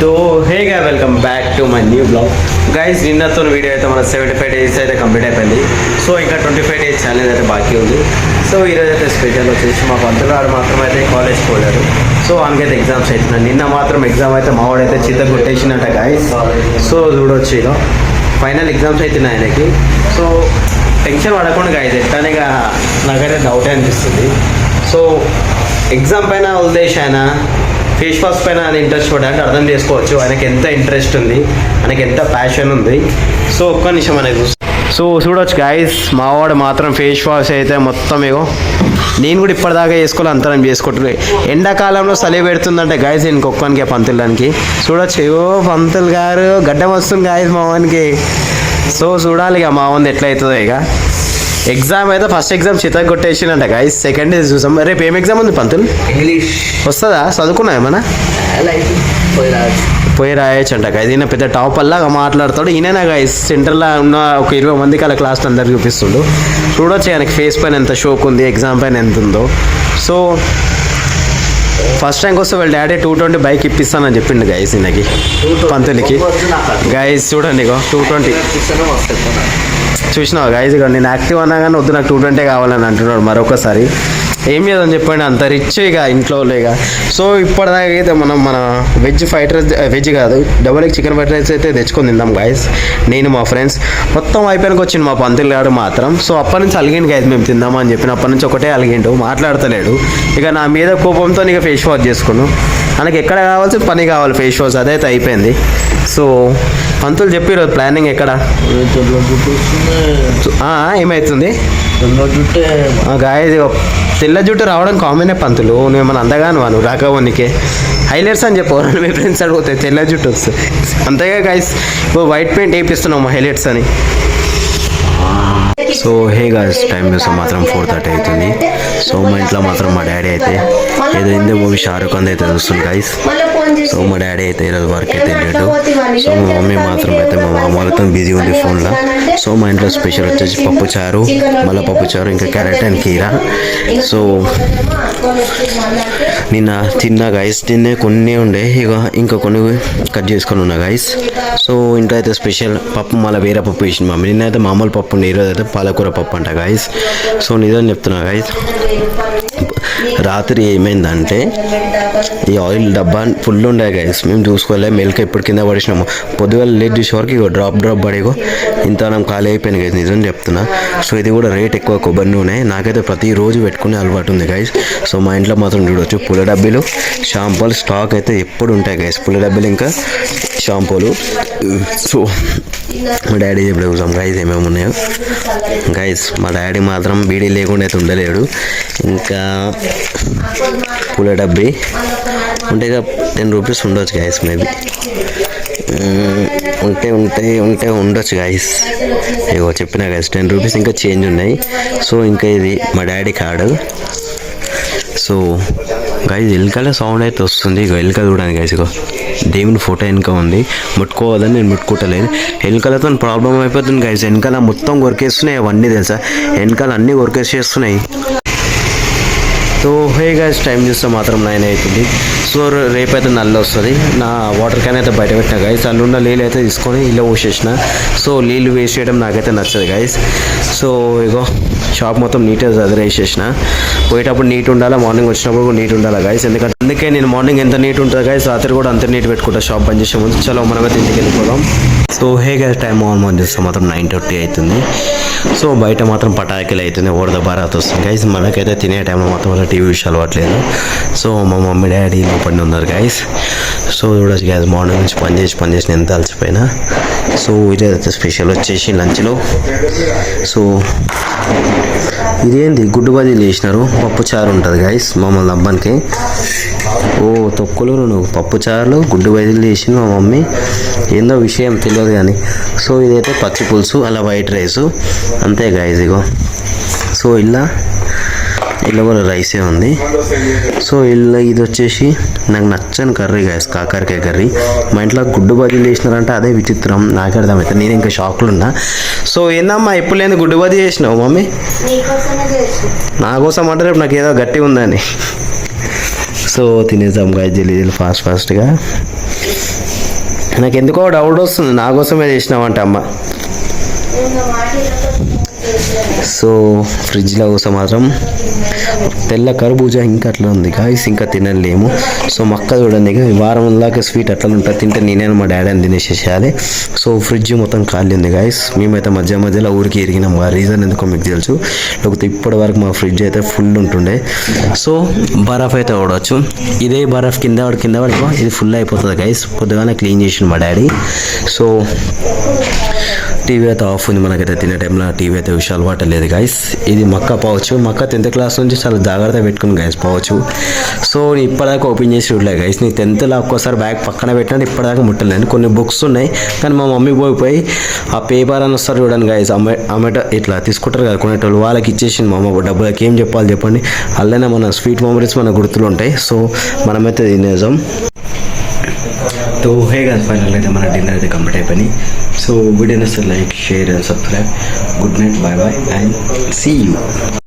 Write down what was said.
तो हे गा welcome back to my new blog guys. నిన్నతో వీడియో అయితే మన 75 డేస్ అయితే కంప్లీట్ అయిపోయింది. సో ఇంకా 25 డేస్ ఛాలెంజ్ అయితే బాకీ ఉంది. సో ఈరోజు అయితే స్పెషల్ వచ్చేసి మా పంతుగాడు మాత్రం అయితే కాలేజ్కి పోయాడు. సో ఆయనకైతే ఎగ్జామ్స్ అవుతున్నాయి. నిన్న మాత్రం ఎగ్జామ్ అయితే మావాడైతే చిత్త కొట్టేసినట్ట గైస్. సో చూడొచ్చు ఇక ఫైనల్ ఎగ్జామ్స్ అవుతున్నాయి ఆయనకి. సో టెన్షన్ పడకుండా గైస్ ఎట్లానేగా నాకైతే డౌటే అనిపిస్తుంది. సో ఎగ్జామ్ పైన వదిలేసాయన ఫేస్ వాష్ పైన ఆయన ఇంట్రెస్ట్ పడ్డాక అర్థం చేసుకోవచ్చు ఆయనకి ఎంత ఇంట్రెస్ట్ ఉంది, ఆయనకి ఎంత ప్యాషన్ ఉంది. సో ఒక్క నిమిషం అనేది సో చూడొచ్చు గైస్, మావాడు మాత్రం ఫేస్ వాష్ అయితే మొత్తం ఏగో నేను కూడా ఇప్పటిదాకా వేసుకోవాలి అంతరం చేసుకుంటున్నాయి. ఎండాకాలంలో చలి పెడుతుందంటే గైస్ ఇంకొక్కనికి పంతులడానికి చూడొచ్చు. ఏవో పంతులు గారు గడ్డం వస్తుంది గైస్ మావానికి. సో చూడాలి ఇక మావంది ఎట్లయితుందో. ఇక ఎగ్జామ్ అయితే ఫస్ట్ ఎగ్జామ్ చితక్ కొట్టేసిందంట గైస్. సెకండ్ చూసాం. రేపు ఏం ఎగ్జామ్ ఉంది పంతులు? ఇంగ్లీష్ వస్తుందా? చదువుకున్నా ఏమన్నా? పోయి రాయొచ్చు అంట గైస్. ఈయన పెద్ద టాప్ అల్లాగా మాట్లాడతాడు. ఈయన గైస్ సెంటర్లో ఉన్న ఒక 20 మందికి అలా క్లాస్ అందరు చూపిస్తుండు. చూడొచ్చు ఆయనకి ఫేస్ పైన ఎంత షోక్ ఉంది, ఎగ్జామ్ పైన ఎంత ఉందో. సో ఫస్ట్ ర్యాంక్ వస్తే వాళ్ళ డాడీ 220 బైక్ ఇప్పిస్తానని చెప్పిండు గైస్ ఈయనకి పంతులకి. గైస్ చూడండి ఇగో 220 చూసినావు గైజ్. ఇక నేను యాక్టివ్ అన్నా కానీ వద్దు నాకు 220 కావాలని అంటున్నాడు మరొకసారి. ఏం లేదని చెప్పండి, అంత రిచ్ ఇక ఇంట్లో ఇక. సో ఇప్పటిదాకా అయితే మన వెజ్ ఫ్రైడ్ రైస్, వెజ్ కాదు double egg chicken fried rice అయితే తెచ్చుకొని తిందాం గైస్. నేను మా ఫ్రెండ్స్ మొత్తం అయిపోయానికి వచ్చింది మా పంతులు గారు మాత్రం. సో అప్పటి నుంచి అలిగిండు గైస్ మేము తిందామని చెప్పిన. అప్పటి నుంచి ఒకటే అలిగిండు, మాట్లాడతలేడు. ఇక నా మీద కోపంతో ఇక ఫేస్ వాష్ చేసుకున్నాను. మనకి ఎక్కడ కావాల్సి పని కావాలి ఫేస్ వాష్, అదైతే అయిపోయింది. సో పంతులు చెప్పిరు ప్లానింగ్ ఎక్కడ ఏమవుతుంది గాయది. తెల్ల జుట్టు రావడం కామనే పంతులు. నువ్వేమన్నా అందగాను నువ్వు రాకవనికి హైలైట్స్ అని చెప్పు. మీ ఫ్రెండ్స్ అడిగిపోతాయి తెల్ల జుట్టు వస్తుంది అంతేగా గైస్. ఇప్పుడు వైట్ పెయింట్ వేయిస్తున్నాము హైలైట్స్ అని. సో హే గాయ్స్, టైం చూస్తే మాత్రం 4:30 అవుతుంది. సో మా ఇంట్లో మాత్రం మా డాడీ అయితే ఏదో హిందీ మూవీ షారుఖ్ ఖాన్ అయితే చూస్తుంది గైస్. సో మా డాడీ అయితే ఈరోజు వర్క్ అయితే వెళ్ళాడు. సో మా మమ్మీ మాత్రం అయితే మా మామూలుతో బిజీ ఉంది ఫోన్లో. సో మా ఇంట్లో స్పెషల్ వచ్చేసి పప్పు చారు, మళ్ళీ పప్పు చారు, ఇంకా క్యారెట్ అండ్ కీరా. సో నిన్న తిన్నా గైస్. తిన్నే కొన్ని ఉండే ఇక ఇంకా కొన్ని కట్ చేసుకొని ఉన్నా గైస్. సో ఇంట్లో అయితే స్పెషల్ పప్పు, మళ్ళీ వేరే పప్పు వేసింది మమ్మీ. నిన్నైతే మామూలు పప్పు ఉండే, ఈరోజు అయితే పాలకూర పప్పు అంట గైస్. సో నిజం చెప్తున్నా గైస్, రాత్రి ఏమైందంటే ఈ ఆయిల్ డబ్బా ఫుల్ ఉండే గైస్. మేము చూసుకోలే, మెల్క్ ఎప్పుడు కింద పడేసినాము. పొద్దుగా లేట్ చూసేవరకు ఇగో డ్రాప్ పడేగో ఇంత మనం ఖాళీ అయిపోయింది గైస్. నిజం చెప్తున్నా. సో ఇది కూడా రేట్ ఎక్కువ కొబ్బరి నూనె. నాకైతే ప్రతిరోజు పెట్టుకునే అలవాటు ఉంది గైస్. సో మా ఇంట్లో మాత్రం చూడవచ్చు పుల్ల డబ్బీలు, షాంపూలు స్టాక్ అయితే ఎప్పుడు ఉంటాయి గైస్. పుల్ల డబ్బీలు ఇంకా షాంపూలు. సో మా డాడీ ఎప్పుడు చూసాం గైస్ ఏమేమి ఉన్నాయో గైస్. మా డాడీ మాత్రం బీడీ లేకుండా అయితే ఉండలేడు. ఇంకా పుల్ల డబ్బీ ఉంటే 10 రూపీస్ ఉండొచ్చు గైస్. మేబీ ఉంటే ఉండొచ్చు గైస్. ఇగో చెప్పిన గైస్ 10 రూపీస్ ఇంకా చేంజ్ ఉన్నాయి. సో ఇంకా ఇది మా డాడీ కార్డు. సో గైస్ ఎలుకల సౌండ్ అయితే వస్తుంది. ఇక ఎలుక చూడండి గైస్. ఇగో దేవుని ఫోటో వెనుక ఉంది, ముట్టుకోవద్దని నేను ముట్టుకుంటలేదు. ఎలుకలతో ప్రాబ్లం అయిపోతుంది గైస్. వెనకాల మొత్తం కొరికేస్తున్నాయి అవన్నీ తెలుసా, వెనకాల అన్నీ కొరికేసేస్తున్నాయి. సో హే గైస్, టైం చూస్తే మాత్రం 9 అవుతుంది. సో రేపైతే నల్లు వస్తుంది. నా వాటర్ క్యాన్ అయితే బయట పెట్టిన గైస్. అందులో నీళ్ళు అయితే తీసుకొని ఇలా పోసేసిన. సో నీళ్ళు వేస్ట్ చేయడం నాకైతే నచ్చదు గైస్. సో ఇగో షాప్ మొత్తం నీట్గా చదివేసేసిన. పోయేటప్పుడు నీట్ ఉండాలి, మార్నింగ్ వచ్చినప్పుడు కూడా నీట్ ఉండాలి గైస్. ఎందుకంటే అందుకే నేను మార్నింగ్ ఎంత నీట్ ఉంటుంది గైస్, రాత్రి కూడా అంత నీట్ పెట్టుకుంటా షాప్ బంద్ చేసే ముందు. చలో మనమైతే ఇంటికి వెళ్ళిపోదాం. So hey guys, time almost చూస్తే మాత్రం 9:30 అవుతుంది. సో బయట మాత్రం పటాకులు అవుతుంది, ఓడద బారాత్ వస్తుంది గైస్. మనకైతే తినే టైంలో మాత్రం టీవీ విషయాలు అలవాట్లేదు. సో మా మమ్మీ డాడీ లోపడి ఉన్నారు గైస్. సో చూడొచ్చు గైస్, మార్నింగ్ నుంచి పని చేసిన ఎంత అలసిపోయినా. సో ఇదైతే స్పెషల్ వచ్చేసి లంచ్లో. సో ఇదేంది గుడ్డు బదీలు చేసినారు, పప్పు చారు ఉంటుంది గైస్ మమ్మల్ని అబ్బానికి. ఓ తొక్కులు నువ్వు పప్పు చారులు గుడ్డు బదీలు చేసింది మా మమ్మీ. ఏందో విషయం తెలియదు కానీ. సో ఇదైతే పచ్చి పులుసు, అలా వైట్ రైసు అంతే గైస్. ఇగో సో ఇలా కూడా రైసే ఉంది. సో ఇది వచ్చేసి నాకు నచ్చని కర్రీ గైస్, కాకరకాయ కర్రీ. మా ఇంట్లో గుడ్డు బదీలు చేసినారంటే అదే విచిత్రం, నాకు అర్థమవుతుంది. నేను ఇంకా షాక్లో ఉన్నా. సో ఏందమ్మా ఎప్పుడు లేని గుడ్డు బదీ చేసినావు మమ్మీ? నా కోసం అంటే రేపు నాకు ఏదో గట్టి ఉందని. సో తినేద్దాం గాయ జల్లి ఫాస్ట్గా. నాకు ఎందుకో డౌట్ వస్తుంది, నా కోసమే చేసినావంట అమ్మ. సో ఫ్రిడ్జ్లో కోసం మాత్రం తెల్ల కర్బూజా ఇంకా అట్లా ఉంది గాయస్, ఇంకా తినలేము. సో మక్క చూడండి, ఇక వారం దాకా స్వీట్ అట్లా ఉంటుంది, తింటే నేనే మా డాడీ అని తినేసేసేయాలి. సో ఫ్రిడ్జ్ మొత్తం ఖాళీ ఉంది గాయస్. మేమైతే మధ్య మధ్యలో ఊరికి ఎరిగినాం, ఆ రీజన్ ఎందుకో మీకు తెలుసు. లేకపోతే ఇప్పటి వరకు మా ఫ్రిడ్జ్ అయితే ఫుల్ ఉంటుండే. సో బరఫ్ అయితే వాడవచ్చు, ఇదే బరఫ్ కింద పడుకో ఇది ఫుల్ అయిపోతుంది గైస్. పొద్దుగానే క్లీన్ చేసిండు మా డాడీ. సో టీవీ అయితే ఆఫ్ ఉంది, మనకైతే తినే టైంలో టీవీ అయితే విషయం అలవాటు లేదు గైస్. ఇది మక్క పోవచ్చు, మక్క 10th క్లాస్ నుంచి చాలా జాగ్రత్త పెట్టుకుని గైస్ పోవచ్చు. సో నేను ఇప్పటిదాకా ఓపెన్ చేసి చూడలే గైస్. నీ 10thలో ఒక్కోసారి బ్యాగ్ పక్కన పెట్టినట్టు ఇప్పటిదాకా ముట్టలేదు. కొన్ని బుక్స్ ఉన్నాయి కానీ మా మమ్మీ పోయి ఆ పేపర్ అని వస్తారు చూడండి గైస్, అమ్మట ఇట్లా తీసుకుంటారు కదా కొనేటోళ్ళు, వాళ్ళకి ఇచ్చేసింది మా అమ్మ. డబ్బులకి ఏం చెప్పాలి చెప్పండి, అల్లనే మన స్వీట్ మెమరీస్ మన గుర్తులు ఉంటాయి. సో మనమైతే తినేసాం. तो है गाइस, फाइनल అయితే మన డిన్నర్ అయితే కంప్లీట్ అయిపోయింది. సో వీడియో నచ్చితే like, share and subscribe. Good night, bye bye and see you.